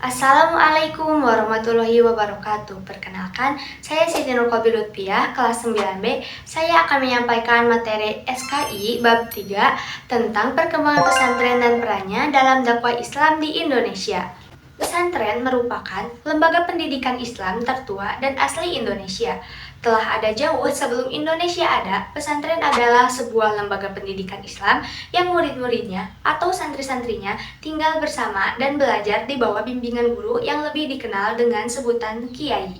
Assalamualaikum warahmatullahi wabarakatuh. Perkenalkan, saya Siti Nurqobi Lutfiah, kelas 9B. Saya akan menyampaikan materi SKI bab 3 tentang perkembangan pesantren dan perannya dalam dakwah Islam di Indonesia. Pesantren merupakan lembaga pendidikan Islam tertua dan asli Indonesia. Telah ada jauh sebelum Indonesia ada, pesantren adalah sebuah lembaga pendidikan Islam yang murid-muridnya atau santri-santrinya tinggal bersama dan belajar di bawah bimbingan guru yang lebih dikenal dengan sebutan kiai,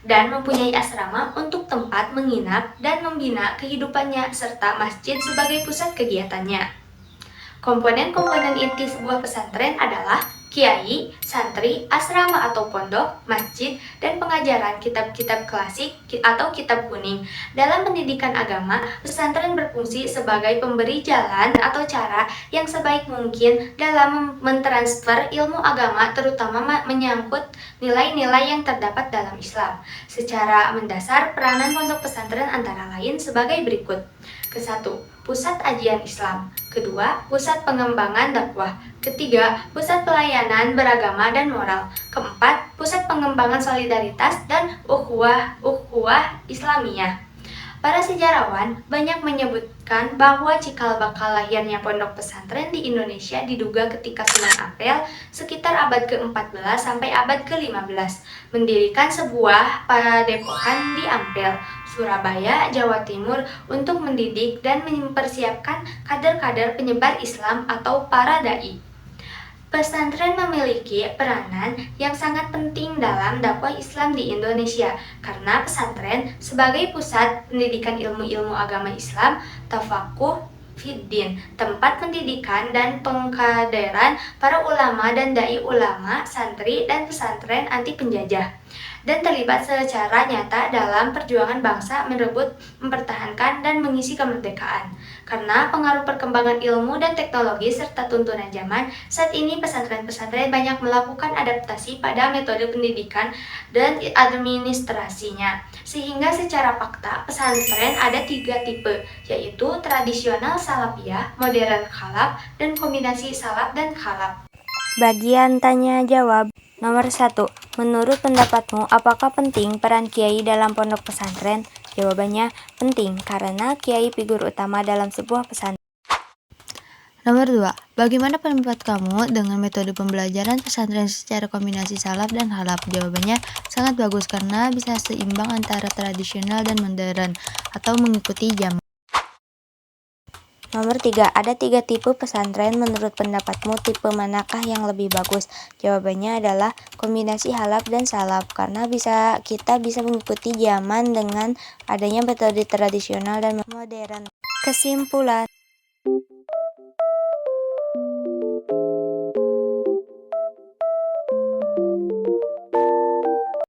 dan mempunyai asrama untuk tempat menginap dan membina kehidupannya serta masjid sebagai pusat kegiatannya. Komponen-komponen inti sebuah pesantren adalah kiai, santri, asrama atau pondok, masjid, dan pengajaran kitab-kitab klasik atau kitab kuning. Dalam pendidikan agama, pesantren berfungsi sebagai pemberi jalan atau cara yang sebaik mungkin dalam mentransfer ilmu agama, terutama menyangkut nilai-nilai yang terdapat dalam Islam. Secara mendasar, peranan pondok pesantren antara lain sebagai berikut. Kesatu, pusat ajian Islam. Kedua, pusat pengembangan dakwah. Ketiga, pusat pelayanan beragama dan moral. Keempat, pusat pengembangan solidaritas dan ukhuwah Islamiyah. Para sejarawan banyak menyebutkan bahwa cikal bakal lahirnya pondok pesantren di Indonesia diduga ketika Sunan Ampel sekitar abad ke-14 sampai abad ke-15 mendirikan sebuah padepokan di Ampel, Surabaya, Jawa Timur untuk mendidik dan mempersiapkan kader-kader penyebar Islam atau para dai. Pesantren memiliki peranan yang sangat penting dalam dakwah Islam di Indonesia karena pesantren sebagai pusat pendidikan ilmu-ilmu agama Islam, tafakuh fiddin, tempat pendidikan dan pengkaderan para ulama dan dai ulama, santri dan pesantren anti penjajah, dan terlibat secara nyata dalam perjuangan bangsa merebut, mempertahankan, dan mengisi kemerdekaan. Karena pengaruh perkembangan ilmu dan teknologi serta tuntunan zaman, saat ini pesantren-pesantren banyak melakukan adaptasi pada metode pendidikan dan administrasinya. Sehingga secara fakta, pesantren ada 3 tipe, yaitu tradisional salafiyah, modern khalaf, dan kombinasi salaf dan khalaf. Bagian tanya jawab. Nomor 1. Menurut pendapatmu, apakah penting peran kiai dalam pondok pesantren? Jawabannya, penting karena kiai figur utama dalam sebuah pesantren. Nomor 2. Bagaimana pendapat kamu dengan metode pembelajaran pesantren secara kombinasi salaf dan khalaf? Jawabannya, sangat bagus karena bisa seimbang antara tradisional dan modern atau mengikuti zaman. Nomor 3. Ada 3 tipe pesantren. Menurut pendapatmu, tipe manakah yang lebih bagus? Jawabannya adalah kombinasi khalaf dan salaf karena kita bisa mengikuti zaman dengan adanya metode tradisional dan modern. Kesimpulan,